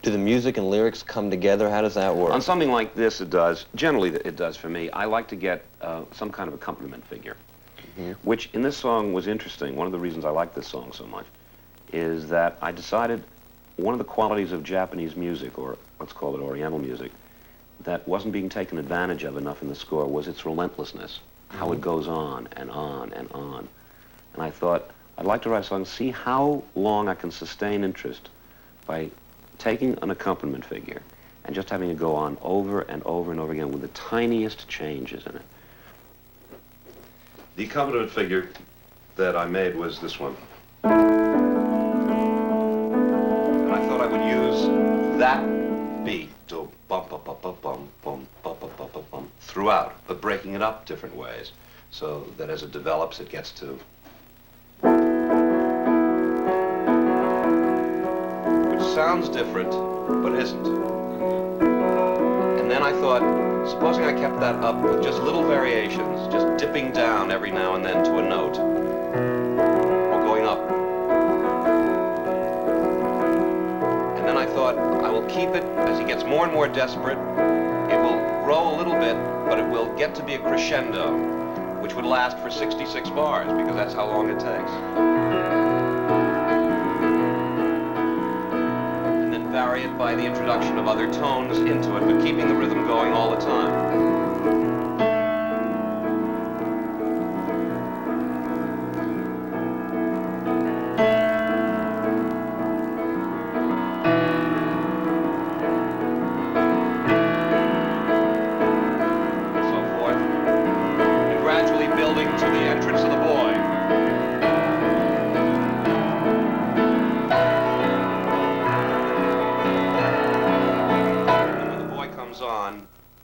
Do the music and lyrics come together? How does that work? On something like this, it does. Generally, it does for me. I like to get some kind of accompaniment figure, which in this song was interesting. One of the reasons I like this song so much is that I decided one of the qualities of Japanese music, or let's call it Oriental music, that wasn't being taken advantage of enough in the score was its relentlessness, how it goes on and on and on. And I thought, I'd like to write a song, see how long I can sustain interest by taking an accompaniment figure and just having it go on over and over and over again with the tiniest changes in it. The accompaniment figure that I made was this one. And I thought I would use that beat to bum bum bum bum bum bum bum bum bum bum throughout, but breaking it up different ways, so that as it develops, it gets to, which sounds different, but isn't. And then I thought, supposing I kept that up with just little variations, just dipping down every now and then to a note, or going up. And then I thought, I will keep it, as he gets more and more desperate, it will grow a little bit, but it will get to be a crescendo, which would last for 66 bars, because that's how long it takes. And then vary it by the introduction of other tones into it, but keeping the rhythm going all the time.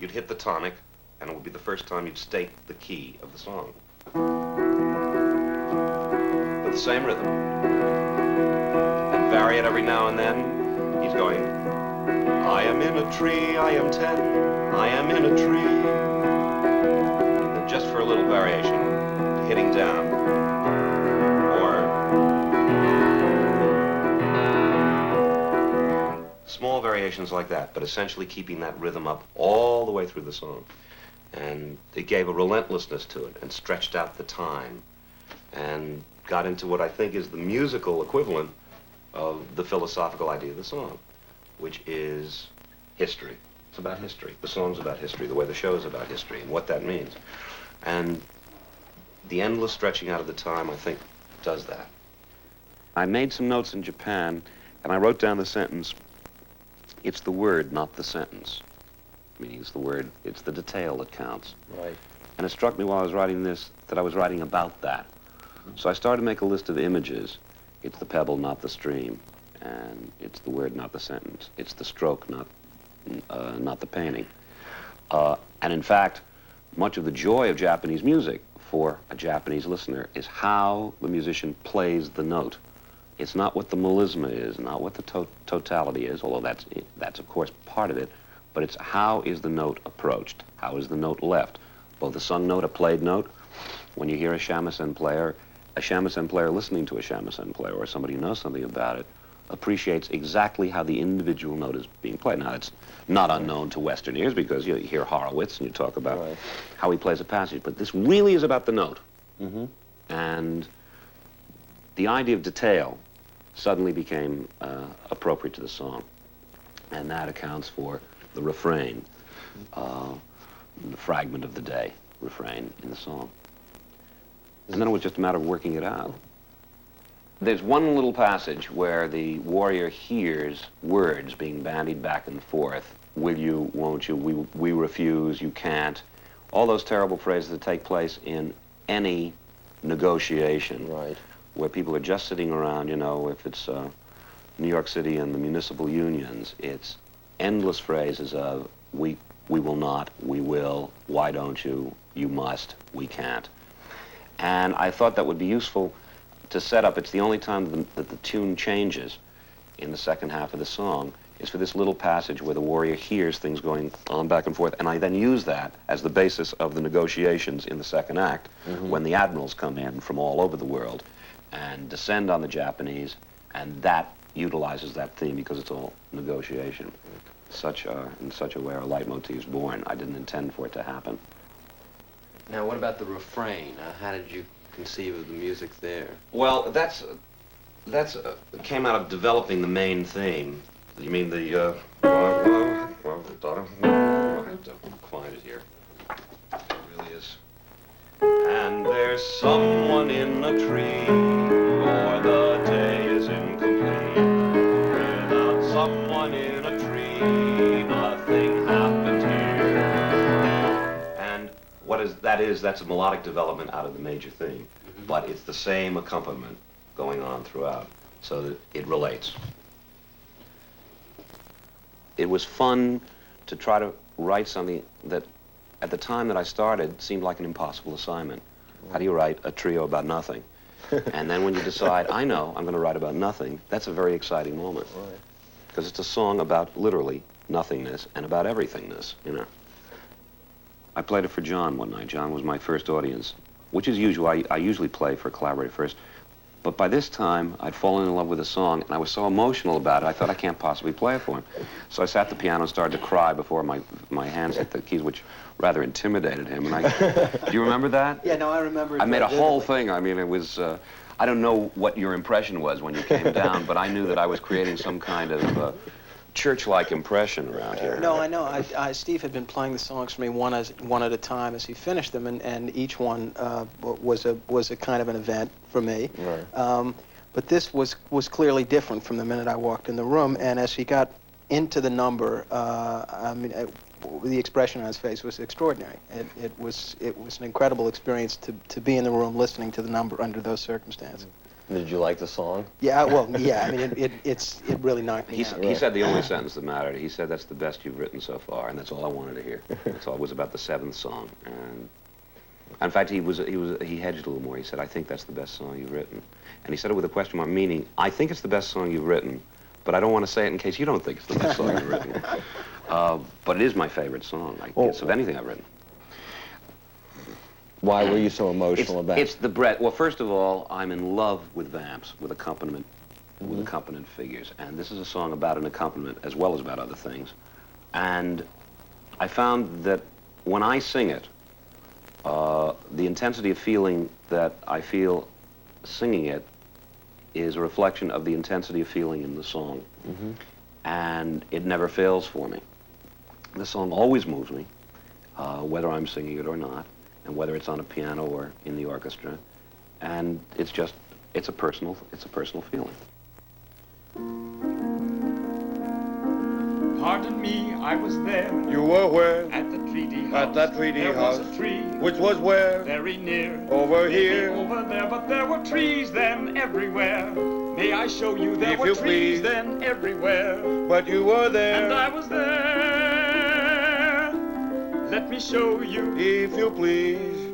You'd hit the tonic, and it would be the first time you'd state the key of the song. With the same rhythm. And vary it every now and then. He's going, I am in a tree, I am 10, I am in a tree. And just for a little variation, hitting down. Small variations like that, but essentially keeping that rhythm up all the way through the song. And it gave a relentlessness to it and stretched out the time and got into what I think is the musical equivalent of the philosophical idea of the song, which is history. It's about history. The song's about history, the way the show is about history and what that means. And the endless stretching out of the time, I think, does that. I made some notes in Japan, and I wrote down the sentence, it's the word, not the sentence. Meaning it's the word, it's the detail that counts. Right. And it struck me while I was writing this that I was writing about that. So I started to make a list of images. It's the pebble, not the stream. And it's the word, not the sentence. It's the stroke, not the painting. And in fact, much of the joy of Japanese music for a Japanese listener is how the musician plays the note. It's not what the melisma is, not what the totality is, although that's of course part of it, but it's how is the note approached, how is the note left. Both a sung note, a played note. When you hear a shamisen player listening to a shamisen player, or somebody who knows something about it, appreciates exactly how the individual note is being played. Now, it's not unknown to Western ears because you hear Horowitz and you talk about how he plays a passage, but this really is about the note. And the idea of detail suddenly became appropriate to the song. And that accounts for the refrain, the fragment of the day refrain in the song. And then it was just a matter of working it out. There's one little passage where the warrior hears words being bandied back and forth. Will you, won't you, we refuse, you can't. All those terrible phrases that take place in any negotiation. Right. Where people are just sitting around, you know, if it's New York City and the municipal unions, it's endless phrases of we will not, we will, why don't you, you must, we can't. And I thought that would be useful to set up, it's the only time that the tune changes in the second half of the song, is for this little passage where the warrior hears things going on back and forth, and I then use that as the basis of the negotiations in the second act, when the admirals come in from all over the world and descend on the Japanese, and that utilizes that theme because it's all negotiation. In such a way our leitmotif is born. I didn't intend for it to happen. Now, what about the refrain? How did you conceive of the music there? Well, that's came out of developing the main theme. You mean the I have to find it here. It really is. And there's someone in a tree, or the day is incomplete. Without someone in a tree, nothing happens here. And that's a melodic development out of the major theme. Mm-hmm. But it's the same accompaniment going on throughout, so that it relates. It was fun to try to write something that, at the time that I started, seemed like an impossible assignment. How do you write a trio about nothing? And then when you decide, I know, I'm going to write about nothing, that's a very exciting moment. Right. Because it's a song about, literally, nothingness and about everythingness, you know. I played it for John one night. John was my first audience, which is usual. I usually play for a collaborator first. But by this time, I'd fallen in love with the song, and I was so emotional about it, I thought I can't possibly play it for him. So I sat at the piano and started to cry before my hands hit the keys, which rather intimidated him. And do you remember that? Yeah, no, I remember it. I made a whole thing. I mean, it was, I don't know what your impression was when you came down, but I knew that I was creating some kind of church-like impression around here. No, I know. Steve had been playing the songs for me one at a time as he finished them, and each one was a kind of an event for me. Right. But this was clearly different from the minute I walked in the room, and as he got into the number, I mean, the expression on his face was extraordinary. It was an incredible experience to be in the room listening to the number under those circumstances. Did you like the song? Yeah, well, yeah. I mean, it really knocked me out. He said the only sentence that mattered. He said, "That's the best you've written so far," and that's all I wanted to hear. That's all. It was about the seventh song, and in fact, he hedged a little more. He said, "I think that's the best song you've written," and he said it with a question mark, meaning, "I think it's the best song you've written, but I don't want to say it in case you don't think it's the best song you've written." But it is my favorite song, I guess, of anything I've written. Why were you so emotional about it? It's the breadth. Well, first of all, I'm in love with vamps, with accompaniment, with accompaniment figures. And this is a song about an accompaniment as well as about other things. And I found that when I sing it, the intensity of feeling that I feel singing it is a reflection of the intensity of feeling in the song. Mm-hmm. And it never fails for me. The song always moves me, whether I'm singing it or not, and whether it's on a piano or in the orchestra, and it's a personal feeling. Pardon me, I was there. You were where? At the treaty house. At that treaty house. There was a tree. Which was where? Very near. Over Maybe here. over there, but there were trees then everywhere. May I show you? There If were you trees please. then everywhere. But you were there. And I was there. Let me show you. If you please.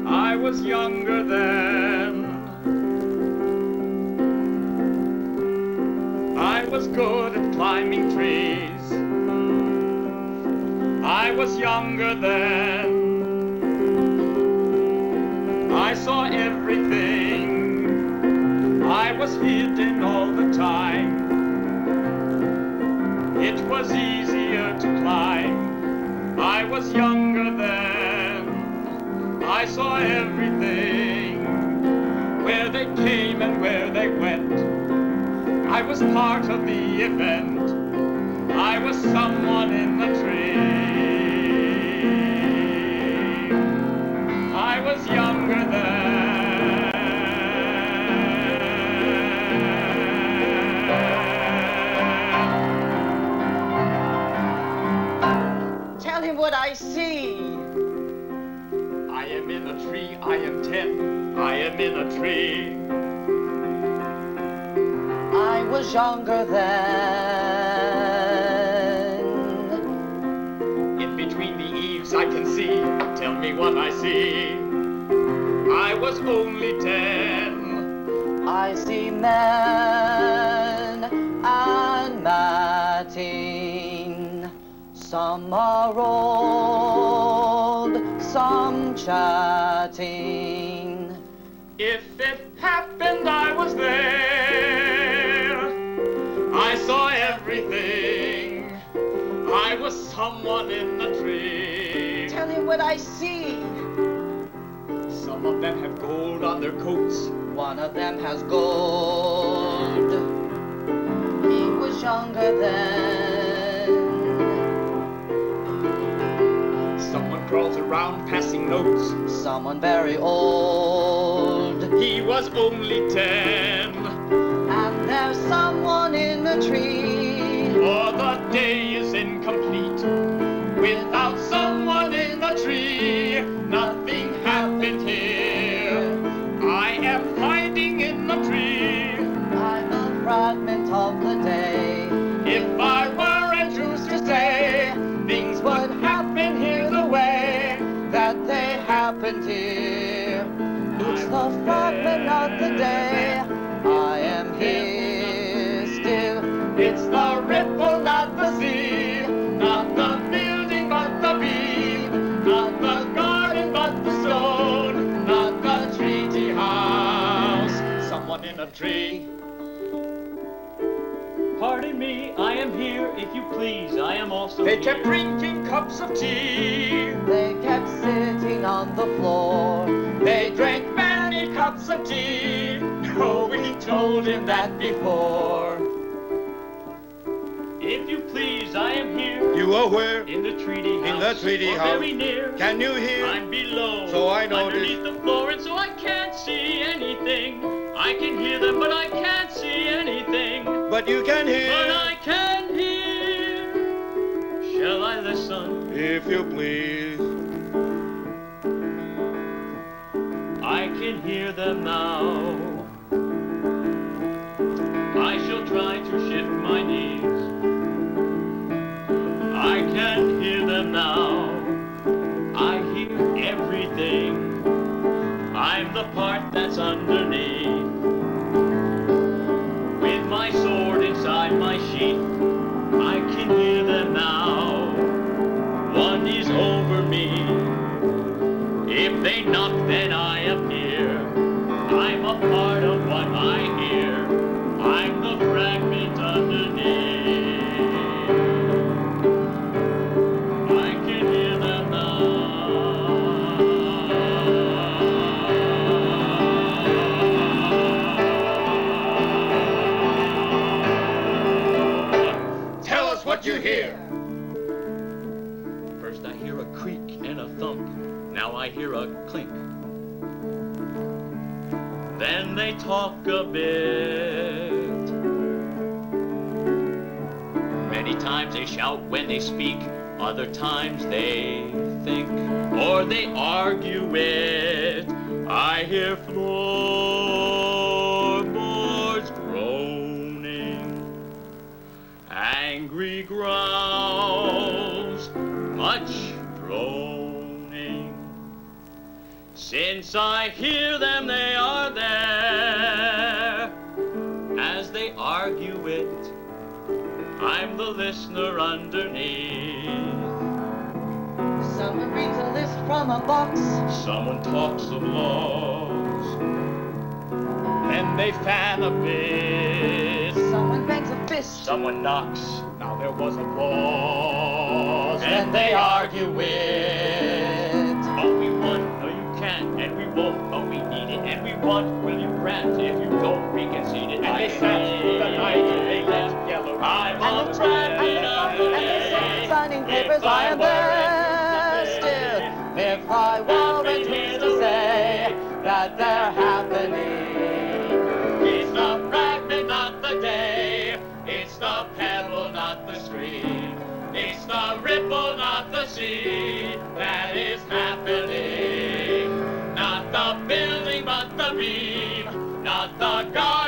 I was younger then. I was good at climbing trees. I was younger then. I saw everything. I was hidden all the time. It was easier to climb. I was younger then. I saw everything. Where they came and where they went. I was part of the event. I was someone in the tree. I was younger then. Tell him what I see. I am in a tree, I am 10. I am in a tree. I was younger then. In between the eaves I can see. Tell me what I see. I was only 10. I see men and matting. Some are old, some chatting. If it happened, I was there. I saw everything. I was someone in the tree. Tell him what I see. Some of them have gold on their coats. One of them has gold. He was younger then. Someone crawls around passing notes. Someone very old. He was only 10. And there's someone in the tree. For the day is incomplete without someone in the tree. Nothing happened here. I am hiding in the tree. I'm a fragment of the day. If I were a Jews to say, things would happen here the way That they happened here. It's the fragment of the day. I am here still. It's the ripple, not the sea. Not the building, but the beam. Not the garden, but the stone. Not the treaty house. Someone in a tree. Pardon me, I am here, if you please, I am also They here. kept drinking cups of tea. They kept sitting on the floor. They drank many cups of tea. Oh, we told him that before. If you please, I am here, You are where? in the treaty house. In the treaty or house. very near. Can you hear? I'm below, So I noticed. underneath the floor, and so I can't see anything. I can hear them, but I can't see anything. But you can But hear. I can hear. Shall I listen? If you please. I can hear them now. I shall try to shift my knees. I can hear them now. I hear everything. I'm the part that's underneath. With my sword inside my sheath, I can hear them now. One is over me. If they knock, then I appear. I'm a part of what I hear. I'm the fragment underneath. I can hear them now. Tell us what you hear. First I hear a creak and a thump. Now I hear a clink. Then they talk a bit. Many times they shout when they speak. Other times they think or they argue it. I hear floorboards groaning, angry growls, much droning. Since I hear them, they are there. As they argue it, I'm the listener underneath. Someone reads a list from a box. Someone talks of laws. Then they fan a bit. Someone bangs a fist. Someone knocks. Now there was a pause. And they argue it. But we want, no you can't, and we won't, but we need it, and we want, will you grant, if you don't, we concede it. And they sat the night, they left yellow. I'm And on they the tried, track, and they said, signing papers, I am there still. If I weren't here to say that they're happening. It's the fragment, not the day. It's the pebble, not the stream. It's the ripple, not the sea. That is happening. Not the building, but the beam. Not the garden.